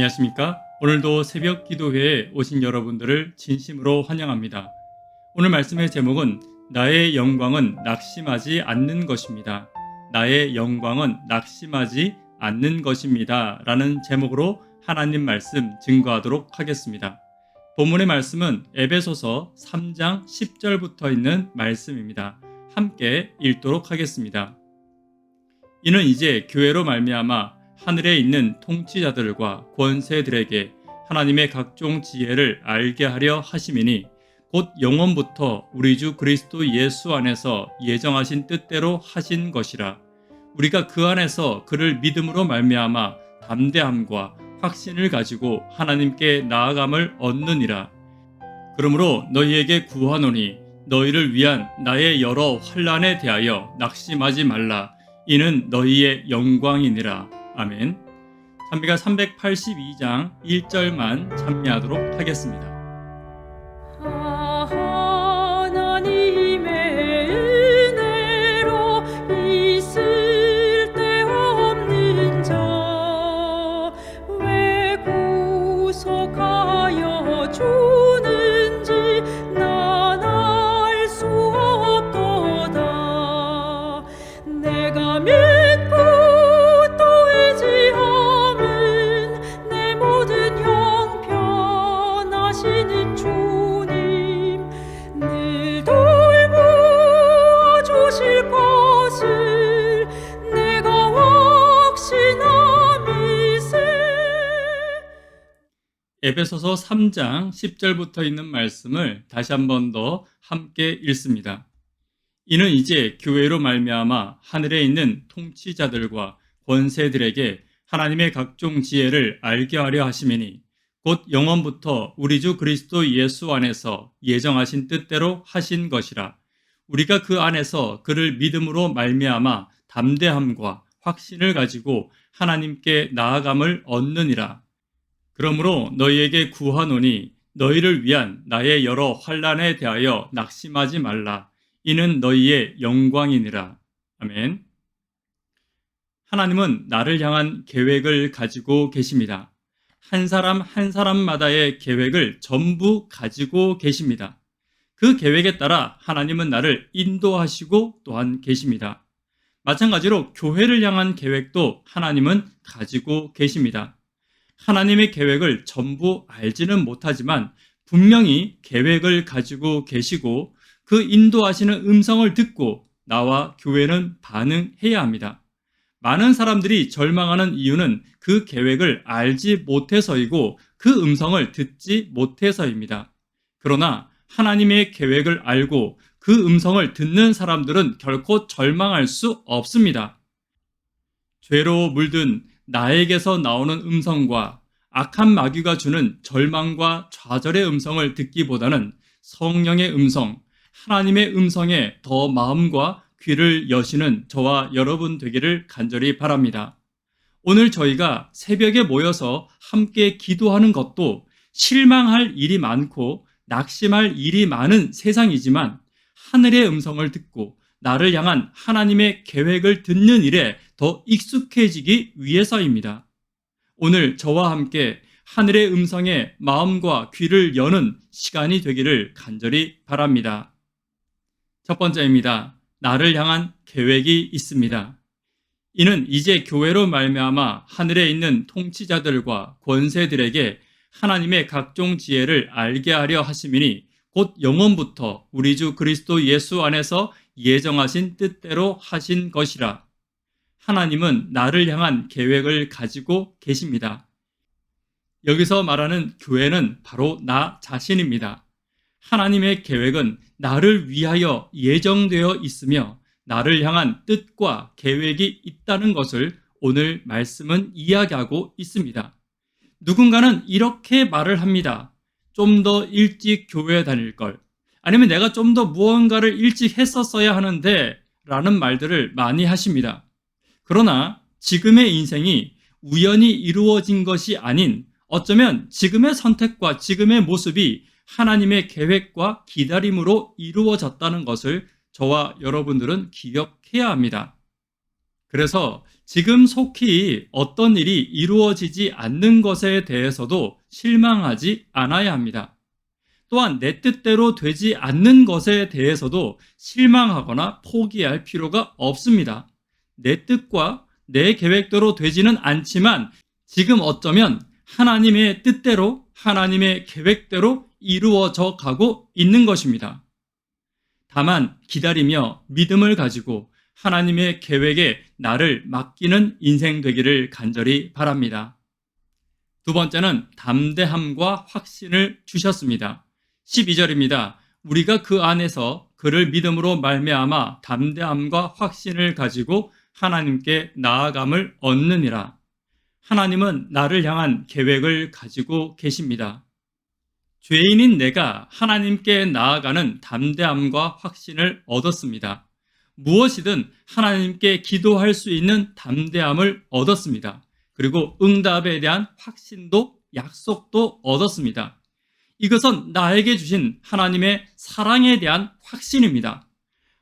안녕하십니까? 오늘도 새벽 기도회에 오신 여러분들을 진심으로 환영합니다. 오늘 말씀의 제목은 나의 영광은 낙심하지 않는 것입니다. 나의 영광은 낙심하지 않는 것입니다. 라는 제목으로 하나님 말씀 증거하도록 하겠습니다. 본문의 말씀은 에베소서 3장 10절부터 있는 말씀입니다. 함께 읽도록 하겠습니다. 이는 이제 교회로 말미암아 하늘에 있는 통치자들과 권세들에게 하나님의 각종 지혜를 알게 하려 하심이니 곧 영원부터 우리 주 그리스도 예수 안에서 예정하신 뜻대로 하신 것이라. 우리가 그 안에서 그를 믿음으로 말미암아 담대함과 확신을 가지고 하나님께 나아감을 얻느니라. 그러므로 너희에게 구하노니 너희를 위한 나의 여러 환난에 대하여 낙심하지 말라. 이는 너희의 영광이니라. 아멘. 찬미가 382장 1절만 찬미하도록 하겠습니다. 하나님의 은혜로 있을 데 없는 자 왜 구속하여 주는지 난 알 수 없도다. 내가 믿고 에베소서 3장 10절부터 있는 말씀을 다시 한 번 더 함께 읽습니다. 이는 이제 교회로 말미암아 하늘에 있는 통치자들과 권세들에게 하나님의 각종 지혜를 알게 하려 하심이니 곧 영원부터 우리 주 그리스도 예수 안에서 예정하신 뜻대로 하신 것이라. 우리가 그 안에서 그를 믿음으로 말미암아 담대함과 확신을 가지고 하나님께 나아감을 얻느니라. 그러므로 너희에게 구하노니 너희를 위한 나의 여러 환난에 대하여 낙심하지 말라. 이는 너희의 영광이니라. 아멘. 하나님은 나를 향한 계획을 가지고 계십니다. 한 사람 한 사람마다의 계획을 전부 가지고 계십니다. 그 계획에 따라 하나님은 나를 인도하시고 또한 계십니다. 마찬가지로 교회를 향한 계획도 하나님은 가지고 계십니다. 하나님의 계획을 전부 알지는 못하지만 분명히 계획을 가지고 계시고 그 인도하시는 음성을 듣고 나와 교회는 반응해야 합니다. 많은 사람들이 절망하는 이유는 그 계획을 알지 못해서이고 그 음성을 듣지 못해서입니다. 그러나 하나님의 계획을 알고 그 음성을 듣는 사람들은 결코 절망할 수 없습니다. 죄로 물든 나에게서 나오는 음성과 악한 마귀가 주는 절망과 좌절의 음성을 듣기보다는 성령의 음성, 하나님의 음성에 더 마음과 귀를 여시는 저와 여러분 되기를 간절히 바랍니다. 오늘 저희가 새벽에 모여서 함께 기도하는 것도 실망할 일이 많고 낙심할 일이 많은 세상이지만 하늘의 음성을 듣고 나를 향한 하나님의 계획을 듣는 일에 더 익숙해지기 위해서입니다. 오늘 저와 함께 하늘의 음성에 마음과 귀를 여는 시간이 되기를 간절히 바랍니다. 첫 번째입니다. 나를 향한 계획이 있습니다. 이는 이제 교회로 말미암아 하늘에 있는 통치자들과 권세들에게 하나님의 각종 지혜를 알게 하려 하심이니 곧 영원부터 우리 주 그리스도 예수 안에서 예정하신 뜻대로 하신 것이라. 하나님은 나를 향한 계획을 가지고 계십니다. 여기서 말하는 교회는 바로 나 자신입니다. 하나님의 계획은 나를 위하여 예정되어 있으며 나를 향한 뜻과 계획이 있다는 것을 오늘 말씀은 이야기하고 있습니다. 누군가는 이렇게 말을 합니다. 좀 더 일찍 교회에 다닐 걸, 아니면 내가 좀 더 무언가를 일찍 했었어야 하는데 라는 말들을 많이 하십니다. 그러나 지금의 인생이 우연히 이루어진 것이 아닌 어쩌면 지금의 선택과 지금의 모습이 하나님의 계획과 기다림으로 이루어졌다는 것을 저와 여러분들은 기억해야 합니다. 그래서 지금 속히 어떤 일이 이루어지지 않는 것에 대해서도 실망하지 않아야 합니다. 또한 내 뜻대로 되지 않는 것에 대해서도 실망하거나 포기할 필요가 없습니다. 내 뜻과 내 계획대로 되지는 않지만 지금 어쩌면 하나님의 뜻대로, 하나님의 계획대로 이루어져 가고 있는 것입니다. 다만 기다리며 믿음을 가지고 하나님의 계획에 나를 맡기는 인생 되기를 간절히 바랍니다. 두 번째는 담대함과 확신을 주셨습니다. 12절입니다. 우리가 그 안에서 그를 믿음으로 말미암아 담대함과 확신을 가지고 하나님께 나아감을 얻느니라. 하나님은 나를 향한 계획을 가지고 계십니다. 죄인인 내가 하나님께 나아가는 담대함과 확신을 얻었습니다. 무엇이든 하나님께 기도할 수 있는 담대함을 얻었습니다. 그리고 응답에 대한 확신도, 약속도 얻었습니다. 이것은 나에게 주신 하나님의 사랑에 대한 확신입니다.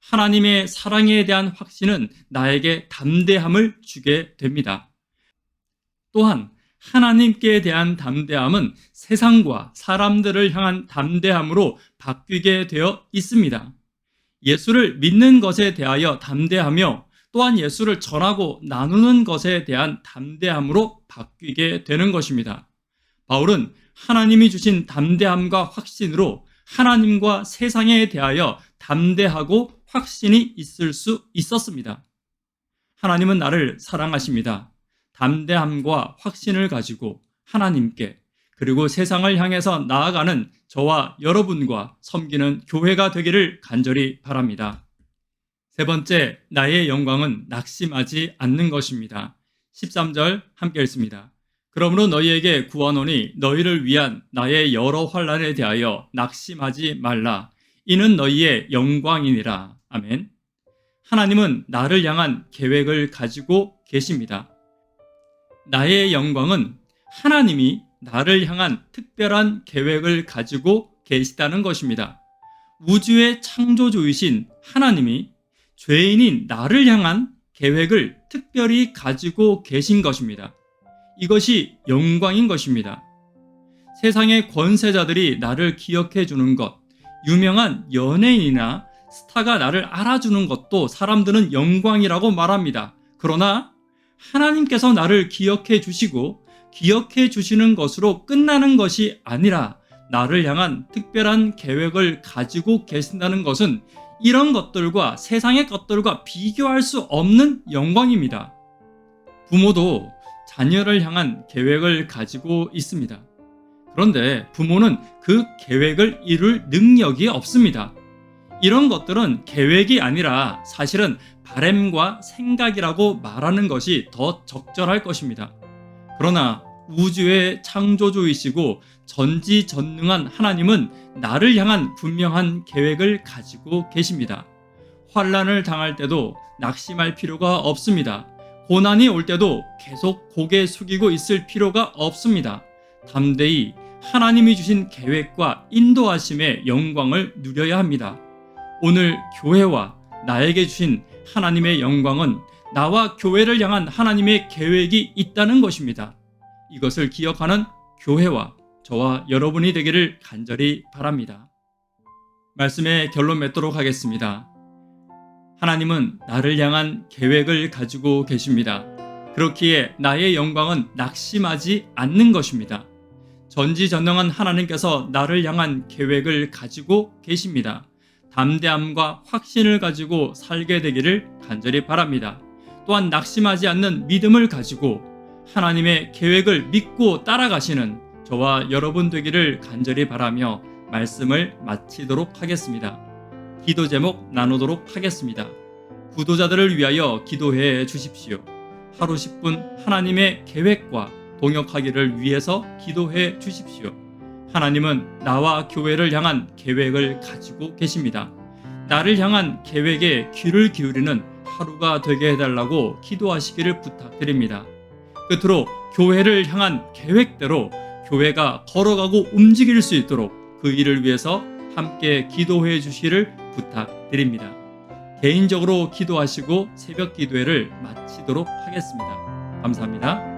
하나님의 사랑에 대한 확신은 나에게 담대함을 주게 됩니다. 또한 하나님께 대한 담대함은 세상과 사람들을 향한 담대함으로 바뀌게 되어 있습니다. 예수를 믿는 것에 대하여 담대하며 또한 예수를 전하고 나누는 것에 대한 담대함으로 바뀌게 되는 것입니다. 바울은 하나님이 주신 담대함과 확신으로 하나님과 세상에 대하여 담대하고 확신이 있을 수 있었습니다. 하나님은 나를 사랑하십니다. 담대함과 확신을 가지고 하나님께 그리고 세상을 향해서 나아가는 저와 여러분과 섬기는 교회가 되기를 간절히 바랍니다. 세 번째, 나의 영광은 낙심하지 않는 것입니다. 13절 함께 읽습니다. 그러므로 너희에게 구하노니 너희를 위한 나의 여러 환난에 대하여 낙심하지 말라. 이는 너희의 영광이니라. 아멘. 하나님은 나를 향한 계획을 가지고 계십니다. 나의 영광은 하나님이 나를 향한 특별한 계획을 가지고 계시다는 것입니다. 우주의 창조주이신 하나님이 죄인인 나를 향한 계획을 특별히 가지고 계신 것입니다. 이것이 영광인 것입니다. 세상의 권세자들이 나를 기억해 주는 것, 유명한 연예인이나 스타가 나를 알아주는 것도 사람들은 영광이라고 말합니다. 그러나 하나님께서 나를 기억해 주시고 기억해 주시는 것으로 끝나는 것이 아니라 나를 향한 특별한 계획을 가지고 계신다는 것은 이런 것들과 세상의 것들과 비교할 수 없는 영광입니다. 부모도 자녀를 향한 계획을 가지고 있습니다. 그런데 부모는 그 계획을 이룰 능력이 없습니다. 이런 것들은 계획이 아니라 사실은 바램과 생각이라고 말하는 것이 더 적절할 것입니다. 그러나 우주의 창조주이시고 전지전능한 하나님은 나를 향한 분명한 계획을 가지고 계십니다. 환난을 당할 때도 낙심할 필요가 없습니다. 고난이 올 때도 계속 고개 숙이고 있을 필요가 없습니다. 담대히 하나님이 주신 계획과 인도하심의 영광을 누려야 합니다. 오늘 교회와 나에게 주신 하나님의 영광은 나와 교회를 향한 하나님의 계획이 있다는 것입니다. 이것을 기억하는 교회와 저와 여러분이 되기를 간절히 바랍니다. 말씀의 결론 맺도록 하겠습니다. 하나님은 나를 향한 계획을 가지고 계십니다. 그렇기에 나의 영광은 낙심하지 않는 것입니다. 전지전능한 하나님께서 나를 향한 계획을 가지고 계십니다. 담대함과 확신을 가지고 살게 되기를 간절히 바랍니다. 또한 낙심하지 않는 믿음을 가지고 하나님의 계획을 믿고 따라가시는 저와 여러분 되기를 간절히 바라며 말씀을 마치도록 하겠습니다. 기도 제목 나누도록 하겠습니다. 구도자들을 위하여 기도해 주십시오. 하루 10분 하나님의 계획과 동역하기를 위해서 기도해 주십시오. 하나님은 나와 교회를 향한 계획을 가지고 계십니다. 나를 향한 계획에 귀를 기울이는 하루가 되게 해달라고 기도하시기를 부탁드립니다. 끝으로 교회를 향한 계획대로 교회가 걸어가고 움직일 수 있도록 그 일을 위해서 함께 기도해 주시기를 부탁드립니다. 개인적으로 기도하시고 새벽 기도회를 마치도록 하겠습니다. 감사합니다.